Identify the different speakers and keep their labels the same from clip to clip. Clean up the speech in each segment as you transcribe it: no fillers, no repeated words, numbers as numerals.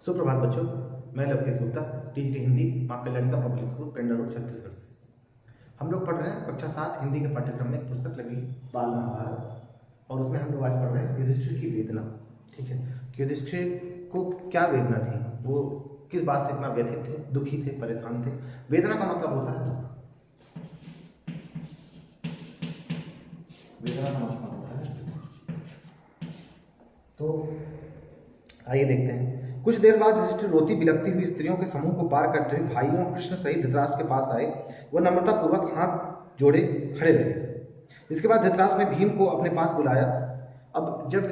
Speaker 1: सुप्रभात बच्चों, मैं लवकेश गुप्ता, टीजीटी हिंदी, माँ कल्याणिका पब्लिक स्कूल, पेंडा रोड, छत्तीसगढ़ से। हम लोग पढ़ रहे हैं कक्षा 7 हिंदी के पाठ्यक्रम में एक पुस्तक लगी बाल महाभारत, और उसमें हम लोग आज पढ़ रहे हैं युधिष्ठिर की वेदना। ठीक है, कि युधिष्ठिर को क्या वेदना थी, वो किस बात से इतना व्यथित थे, दुखी थे, परेशान थे। वेदना का मतलब होता है दुख। वेदना का मतलब होता है दुख। तो आइए देखते हैं। कुछ देर बाद युधिष्ठिर रोती बिलखती हुई स्त्रियों के समूह को पार करते हुए भाइयों कृष्ण सहित धृतराष्ट्र के पास आए। वह नम्रतापूर्वक हाथ जोड़े खड़े रहे। इसके बाद धृतराष्ट्र ने भीम को अपने पास बुलाया। अब जब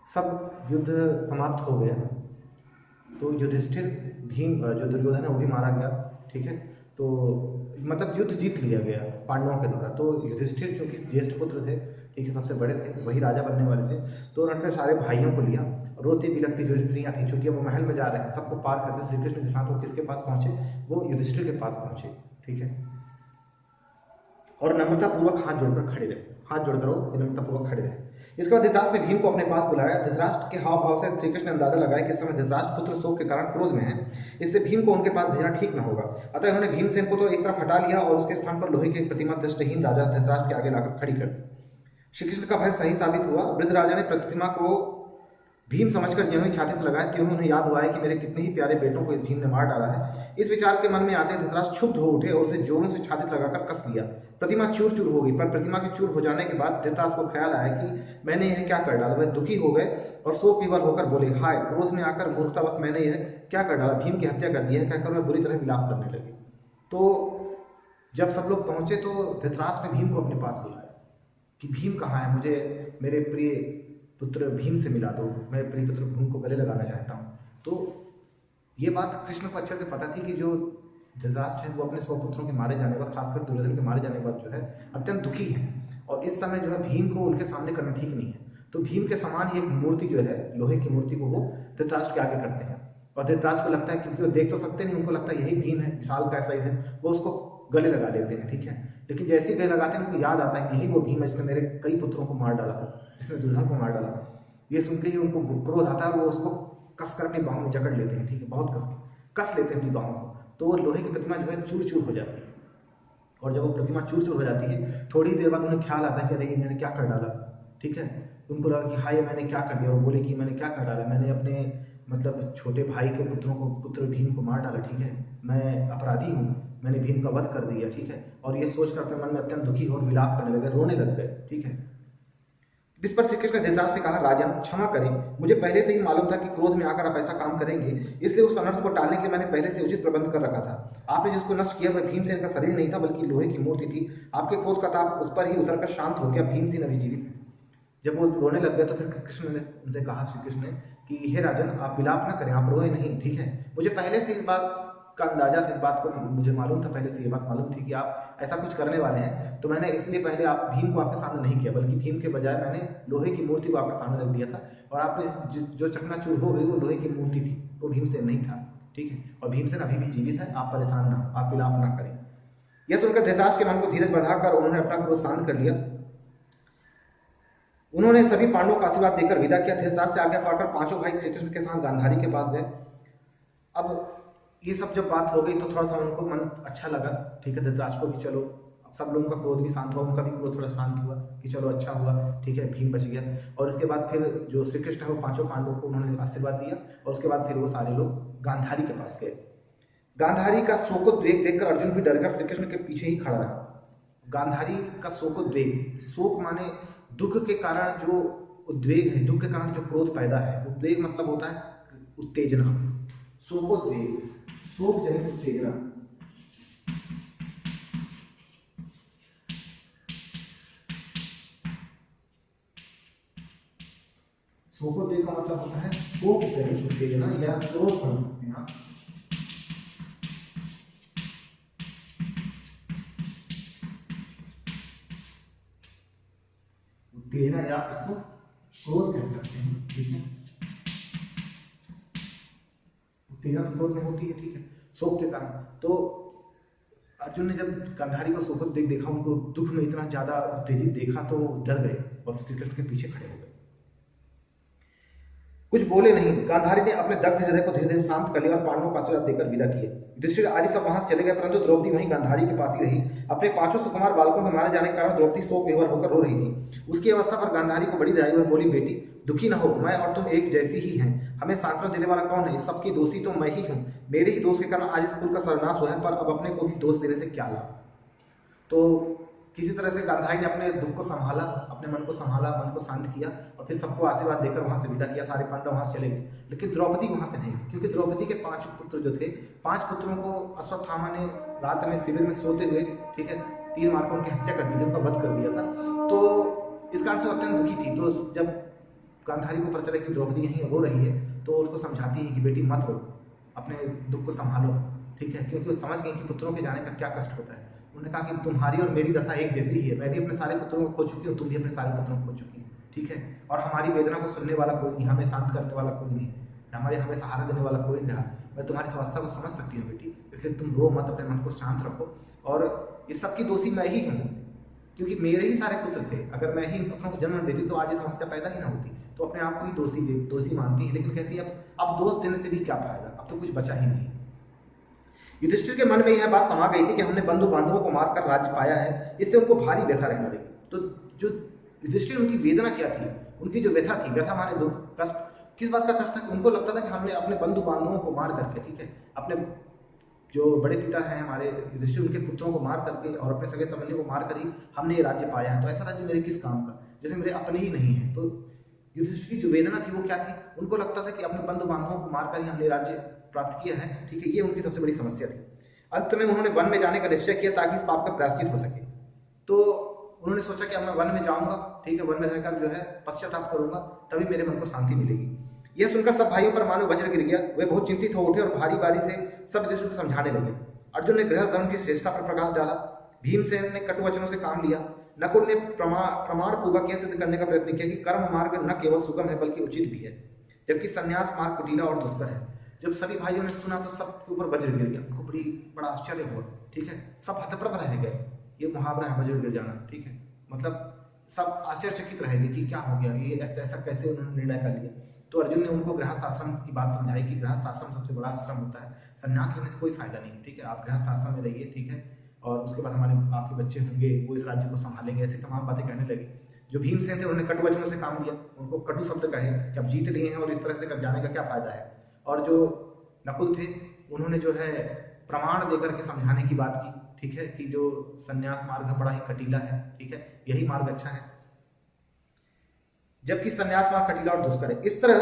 Speaker 1: सब युद्ध समाप्त हो गया तो युधिष्ठिर, भीम जो दुर्योधन है वो भी मारा गया। ठीक है, तो मतलब युद्ध जीत लिया गया पांडवों के द्वारा। तो युधिष्ठिर जो कि ज्येष्ठ पुत्र थे, ठीक है, सबसे बड़े थे, वही राजा बनने वाले थे। तो उन्होंने अपने सारे भाइयों को लिया। रोती बिलखती जो स्त्रियां थी, चूंकि वो महल में जा रहे हैं, सबको पार करते श्री कृष्ण के साथ वो किसके पास पहुंचे, वो युधिष्ठिर के पास पहुंचे। ठीक है, और नम्रतापूर्वक हाथ जोड़कर खड़े रहे। हाथ जोड़कर वो नम्रतापूर्वक खड़े रहे। इसके बाद धृतराष्ट्र ने भीम को अपने पास बुलाया। धृतराष्ट्र के हाव भाव से श्री कृष्ण ने अंदाजा लगाया कि इस समय धृतराष्ट्र पुत्र शोक के कारण क्रोध में है, इससे भीम को उनके पास भेजना ठीक न होगा। अतः उन्होंने भीमसेन को तो एक तरफ हटा लिया और उसके स्थान पर लोहे की एक प्रतिमा दृष्टिहीन राजा धृतराष्ट्र के आगे लाकर खड़ी कर दी। श्री कृष्ण का भय सही साबित हुआ। वृद्ध राजा ने प्रतिमा को भीम समझकर ज्यों ही छाती से लगाया, त्यों ही उन्हें याद हुआ है कि मेरे कितने ही प्यारे बेटों को इस भीम ने मार डाला है। इस विचार के मन में आते धृतराष्ट्र क्षुब्ध हो उठे और उसे जोरों से छाती से लगाकर कस लिया। प्रतिमा चूर चूर हो गई, पर प्रतिमा के चूर हो जाने के बाद धृतराष्ट्र को ख्याल आया कि मैंने यह क्या कर डाला। वह दुखी हो गए और शोक विवल होकर बोले, हाय, क्रोध में आकर मूर्खतावश मैंने यह क्या कर डाला, भीम की हत्या कर दी है, कहकर वह बुरी तरह विलाप करने लगे। तो जब सब लोग पहुंचे तो धृतराष्ट्र ने भीम को अपने पास बुलाया कि भीम कहाँ है, मुझे मेरे प्रिय पुत्र भीम से मिला दो, मैं प्रिय पुत्र भीम को गले लगाना चाहता हूँ। तो ये बात कृष्ण को अच्छे से पता थी कि जो धृतराष्ट्र है वो अपने 100 पुत्रों के मारे जाने के बाद, खासकर दुर्योधन के मारे जाने के बाद जो है अत्यंत दुखी है, और इस समय जो है भीम को उनके सामने करना ठीक नहीं है। तो भीम के समान ही एक मूर्ति जो है, लोहे की मूर्ति को वो धृतराष्ट्र के आगे करते हैं। और धृतराष्ट्र को लगता है, क्योंकि वो देख तो सकते नहीं, उनको लगता है यही भीम है, विशाल कैसा ही है, वो उसको गले लगा लेते हैं। ठीक है, लेकिन जैसे ही गले लगाते हैं उनको याद आता है कि यही वो भीम है जिसने मेरे कई पुत्रों को मार डाला, जिसने दुर्योधन को मार डाला। ये सुनकर ही उनको क्रोध आता है और वो उसको कस कर अपनी बाहों में जकड़ लेते हैं। ठीक है, बहुत कस लेते हैं अपनी बाहों को। तो वो लोहे की प्रतिमा जो है चूर चूर हो जाती है। और जब वो प्रतिमा चूर चूर हो जाती है, थोड़ी देर बाद उन्हें ख्याल आता है कि अरे मैंने क्या कर डाला। ठीक है, उनको लगा कि हाय मैंने क्या कर दिया, और बोले कि मैंने क्या कर डाला, मैंने अपने मतलब छोटे भाई के पुत्रों को, पुत्र भीम को मार डाला। ठीक है, मैं अपराधी हूँ, मैंने भीम का वध कर दिया। ठीक है, और ये सोचकर अपने मन में अत्यंत दुखी और विलाप करने लगे, रोने लग गए। ठीक है, इस पर श्री कृष्ण ने धृतराष्ट्र से कहा, राजन क्षमा करें, मुझे पहले से ही मालूम था कि क्रोध में आकर आप ऐसा काम करेंगे, इसलिए उस अनर्थ को टालने के लिए मैंने पहले से उचित प्रबंध कर रखा था। आपने जिसको नष्ट किया वह भीमसेन का शरीर नहीं था, बल्कि लोहे की मूर्ति थी। आपके क्रोध का ताप उस पर ही उतरकर शांत हो गया, भीमसेन अभी जीवित है। जब वो रोने लग गए तो फिर कृष्ण ने उनसे कहा, श्री कृष्ण ने, कि हे राजन, आप विलाप न करें, आप रोए नहीं। ठीक है, मुझे पहले से इस बात का अंदाजा था, इस बात को मुझे मालूम था, पहले से ये बात मालूम थी कि आप ऐसा कुछ करने वाले हैं। तो मैंने इसलिए पहले आप भीम को आपके सामने नहीं किया, बल्कि भीम के बजाय मैंने लोहे की मूर्ति को आपके सामने रख दिया था। और आपने जो चकनाचूर हो गई वो लोहे की मूर्ति थी, वो भीमसेन नहीं था। ठीक है, और भीमसेन अभी भी जीवित है, आप परेशान ना, आप विलाप ना करें। यह सुनकर धृतराष्ट्र के मन को धीरज बढ़ाकर उन्होंने अपना क्रोध शांत कर लिया। उन्होंने सभी पांडवों का आशीर्वाद देकर विदा किया। धृतराष्ट्र से आज्ञा पाकर पांचों भाई श्री कृष्ण के साथ गांधारी के पास गए। अब ये सब जब बात हो गई तो थोड़ा सा उनको मन अच्छा लगा। ठीक है, धृतराष्ट्र को भी चलो, अब सब लोगों का क्रोध भी शांत हुआ, उनका भी क्रोध थोड़ा शांत हुआ कि चलो अच्छा हुआ। ठीक है, भीम बच गया। और इसके बाद फिर जो श्री कृष्ण है वो पांचों पांडवों को उन्होंने आशीर्वाद दिया, और उसके बाद फिर वो सारे लोग गांधारी के पास गए। गांधारी का शोकोद्वेग देखकर अर्जुन भी डरकर श्री कृष्ण के पीछे ही खड़ा रहा। गांधारी का शोकोद्वेग, शोक माने दुख के कारण जो उद्वेग है, दुख के कारण जो क्रोध पैदा है। उद्वेग मतलब होता है उत्तेजना, शोकोद्वेग शोक जनित उत्तेजना। शोकोद्वेग का मतलब होता है शोक जनित उत्तेजना, या क्रोध समझ सकते हैं आप। उत्तेजना या उसको क्रोध कह सकते हैं। ठीक है, उत्तेजना तो क्रोध में होती है। ठीक है, शोक के कारण। तो अर्जुन ने जब गांधारी को शोकोद्वेग देखा, उनको दुख में इतना ज्यादा उत्तेजित देखा, तो डर गए और श्री कृष्ण के पीछे खड़े हो गए। कुछ बोले नहीं। गांधारी ने अपने दग्ध हृदय को धीरे धीरे शांत कर लिया और पांडवों को आशीर्वाद देकर विदा किया। युधिष्ठिर आदि सब वहां से चले गए, परंतु द्रौपदी वहीं गांधारी के पास ही रही। अपने 5 सुकुमार बालकों के मारे जाने के कारण द्रौपदी शोक विह्वल होकर रो रही थी। उसकी अवस्था पर गांधारी को बड़ी दया हुई, बोली, बेटी दुखी न हो, मैं और तुम एक जैसी ही हैं। हमें सांत्वना देने वाला कौन है? इस सबकी दोषी तो मैं ही हूँ। मेरे ही दोष के कारण आज इस कुल का सर्वनाश हुआ है, पर अब अपने को भी दोष देने से क्या लाभ। तो किसी तरह से गांधारी ने अपने दुख को संभाला, अपने मन को संभाला, मन को शांत किया और फिर सबको आशीर्वाद देकर वहां से विदा किया। सारे पांडव वहां से चले गए, लेकिन द्रौपदी वहां से नहीं, क्योंकि द्रौपदी के 5 पुत्र जो थे, 5 पुत्रों को अश्वत्थामा ने रात में शिविर में सोते हुए, ठीक है, तीर मारकर उनकी हत्या कर दी थी, उनका वध कर दिया था। तो इस कारण से अत्यंत दुखी थी। तो जब गांधारी को पता चला कि द्रौपदी यहीं रो रही है, तो उसको समझाती है कि बेटी मत रो, अपने दुख को संभालो, ठीक है, क्योंकि वो समझ गई कि पुत्रों के जाने का क्या कष्ट होता है। उन्होंने कहा कि तुम्हारी और मेरी दशा एक जैसी ही है, मैं भी अपने सारे पुत्रों को खो चुकी हूँ, तुम भी अपने सारे पुत्रों को खो चुकी हो, ठीक है, और हमारी वेदना को सुनने वाला कोई नहीं, हमें शांत करने वाला कोई नहीं, हमें सहारा देने वाला कोई नहीं रहा। मैं तुम्हारी अवस्था को समझ सकती हूँ बेटी, इसलिए तुम रो मत, अपने मन को शांत रखो। और इस सब की दोषी मैं ही हूँ, क्योंकि मेरे ही सारे पुत्र थे। अगर मैं ही इन पुत्रों को जन्म देती तो आज ये समस्या पैदा ही ना होती। तो अपने आप को ही दोषी मानती है, लेकिन कहती है अब दोष देने से भी क्या फायदा, अब तो कुछ बचा ही नहीं। युधिष्ठिर के मन में यह बात समा गई थी कि हमने बंधु बांधवों को मारकर राज्य पाया है, इससे उनको भारी व्यथा रहने लगी। तो जो युधिष्ठिर, उनकी वेदना क्या थी, उनकी जो व्यथा थी, व्यथा माने दुख, कष्ट, किस बात का कष्ट था कि उनको लगता था कि हमने अपने बंधु बांधवों को मार करके, ठीक है, अपने जो बड़े पिता हैं हमारे युधिष्ठिर, उनके पुत्रों को मार करके और अपने सगे संबंधियों को मार कर ही हमने ये राज्य पाया है। तो ऐसा राज्य मेरे किस काम का, जैसे मेरे अपने ही नहीं है। तो युधिष्ठिर की जो वेदना थी वो क्या थी, उनको लगता था कि अपने बंधु बांधवों को मारकर ही हमने राज्य प्राप्त किया है, ठीक है, ये उनकी सबसे बड़ी समस्या थी। अंत में उन्होंने वन में जाने का निश्चय किया ताकि इस पाप का प्रायश्चित हो सके। तो उन्होंने सोचा कि अब मैं वन में जाऊंगा, ठीक है, वन में रहकर जो है पश्चाताप करूंगा, तभी मेरे मन को शांति मिलेगी। यह सुनकर सब भाइयों पर मानो वज्र गिर गया। वे बहुत चिंतित हो उठे और भारी बारी से सब युधिष्ठिर को समझाने लगे। अर्जुन ने गृहस्थ धर्म की श्रेष्ठता पर प्रकाश डाला, भीमसेन ने कटु वचनों से काम लिया, नकुल ने प्रमाण पूर्वक यह सिद्ध करने का प्रयत्न किया कि कर्म मार्ग न केवल सुगम है बल्कि उचित भी है, जबकि संन्यास मार्ग कुटिला और दुष्कर है। जब सभी भाइयों ने सुना तो सबके ऊपर वज्र गिर गया, उनको बड़ा आश्चर्य हुआ, ठीक है, सब हतप्रभ रह गए। ये मुहावरा है वज्र गिर जाना, ठीक है, मतलब सब आश्चर्यचकित रह गए कि क्या हो गया, ये ऐसा कैसे उन्होंने निर्णय कर लिया। तो अर्जुन ने उनको गृहस्थ आश्रम की बात समझाई कि गृहस्थ आश्रम सबसे बड़ा आश्रम होता है, संन्यास लेने से कोई फायदा नहीं, ठीक है, आप गृहस्थ आश्रम में रहिए, ठीक है, और उसके बाद हमारे आपके बच्चे होंगे, वो इस राज्य को संभालेंगे, ऐसी तमाम बातें कहने लगे। जो भीमसेन थे उन्होंने कटु वचनों से काम लिया, उनको कटु शब्द कहे कि अब जीत लिए हैं और इस तरह से कर जाने का क्या फायदा है। और जो नकुल थे उन्होंने जो है प्रमाण देकर के समझाने की बात की, ठीक है, कि जो संन्यास मार्ग बड़ा ही कटीला है, ठीक है, यही मार्ग अच्छा है, जबकि संन्यास मार्ग कटीला और दुष्कर है। इस तरह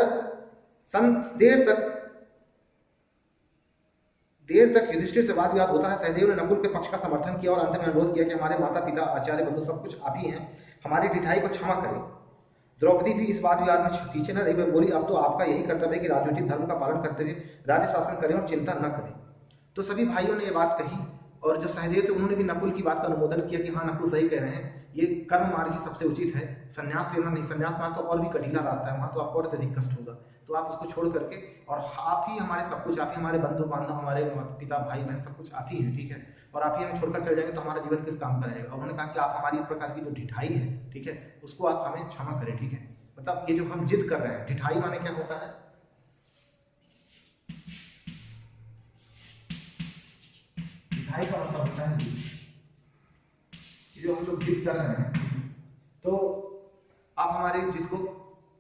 Speaker 1: देर तक युधिष्ठिर से वाद विवाद होता है। सहदेव ने नकुल के पक्ष का समर्थन किया और अंत में अनुरोध किया कि हमारे माता पिता आचार्य बंधु सब कुछ आप ही हैं, हमारी ढिठाई को क्षमा करें। द्रौपदी भी इस वाद विवाद में पीछे न रही, वह बोली, अब तो आपका यही कर्तव्य है कि राजोचित धर्म का पालन करते हुए राज्य शासन करें और चिंता न करें। तो सभी भाइयों ने यह बात कही, और जो सहदेव थे उन्होंने भी नकुल की बात का अनुमोदन किया कि हाँ, नकुल सही कह रहे हैं, ये कर्म मार्ग ही सबसे उचित है, संन्यास लेना नहीं, संन्यास मार्ग तो और भी कठिन रास्ता है, वहां तो आपको और अधिक कष्ट होगा, तो आप उसको छोड़ करके, और आप ही हमारे सब कुछ, आप ही हमारे बंधु बांधव, हमारे पिता भाई बहन सब कुछ आप ही हैं, ठीक है, और आप ही हमें छोड़कर चले जाएंगे तो हमारा जीवन किस काम का रहेगा। उन्होंने कहा कि आप हमारी इस प्रकार की जो ढिठाई है, ठीक है, उसको आप हमें क्षमा करें, ठीक है, मतलब ये जो हम जिद कर रहे हैं, ढिठाई माने क्या होता है, ढिठाई का मतलब होता है जिद। जो हम लोग जिद कर रहे हैं, तो आप हमारी इस जिद को,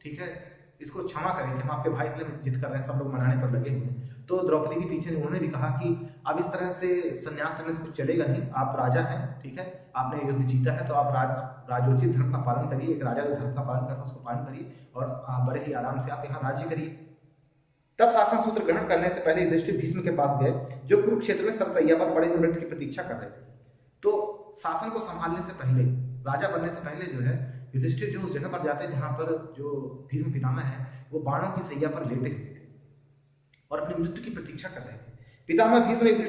Speaker 1: ठीक है, इसको क्षमा करें कि हम आपके भाई से जिद कर रहे हैं, सब लोग मनाने पर लगे हुए हैं। तो द्रौपदी के पीछे उन्होंने भी कहा कि अब इस तरह से संन्यास लेने से कुछ चलेगा नहीं, आप राजा हैं, ठीक है, आपने युद्ध जीता है, तो आप राजोचित धर्म का पालन करिए, एक राजा जो धर्म का पालन करता है उसको पालन करिए, और बड़े ही आराम से आप यहाँ राज्य करिए। तब शासन सूत्र ग्रहण करने से पहले युधिष्ठिर भीष्म के पास गए, जो कुरुक्षेत्र में सरसैया पर पड़े मृत्यु की प्रतीक्षा कर रहे थे। तो शासन को संभालने से पहले, राजा बनने से पहले जो है युधिष्ठिर जो उस जगह पर जाते हैं जहां पर जो भीष्म पितामह है वो बाणों की सैया पर लेटे हुए थे और अपनी मृत्यु की प्रतीक्षा कर रहे थे। पितामह युधिष्ठिर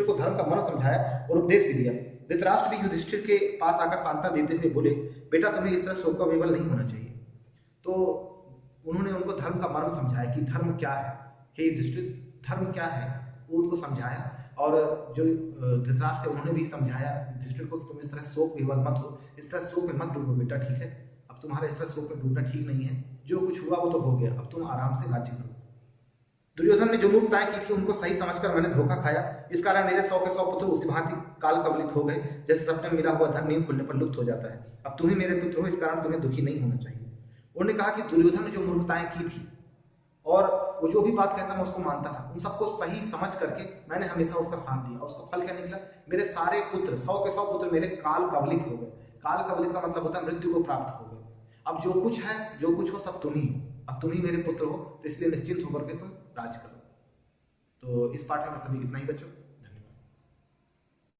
Speaker 1: को धर्म का मर्म समझाया और उपदेश भी दिया। धृतराष्ट्र भी युधिष्ठिर के पास आकर सांत्वना देते हुए बोले, बेटा तुम्हें इस तरह शोक का विवल नहीं होना चाहिए। तो उन्होंने उनको धर्म का मर्म समझाया कि धर्म क्या है, हे युधिष्ठिर धर्म क्या है, वो उनको समझाया। और जो धृतराष्ट्र थे उन्होंने भी समझाया युधिष्ठिर को कि तुम इस तरह शोक विवल मत हो, इस तरह शोक में मत डूबो बेटा, ठीक है, अब तुम्हारा इस तरह शोक में डूबना ठीक नहीं है। जो कुछ हुआ वो तो हो गया, अब तुम आराम से राज्य करो। दुर्योधन ने जो मूर्खताएं की थी उनको सही समझकर मैंने धोखा खाया, इस कारण मेरे 100 के 100 पुत्र उसी भांति काल कवलित हो गए, जैसे सपने में मिला हुआ धन नींद खुलने पर लुप्त हो जाता है। अब तुम ही मेरे पुत्र हो, इस कारण तुम्हें दुखी नहीं होना चाहिए। उन्होंने कहा कि दुर्योधन ने जो मूर्खताएं की थी और वो जो भी बात कहता मैं उसको मानता था, उन सबको सही समझ करके मैंने हमेशा उसका साथ दिया। उसका फल क्या निकला? मेरे सारे पुत्र 100 के 100 पुत्र मेरे काल कवलित हो गए। काल कवलित का मतलब होता है मृत्यु को प्राप्त हो गए। अब जो कुछ है, जो कुछ हो, सब तुम ही हो। अब तुम ही मेरे पुत्र हो, तो इसलिए निश्चिंत होकर के तुम राज करो। तो इस पाठ में बस अभी इतना ही बच्चों।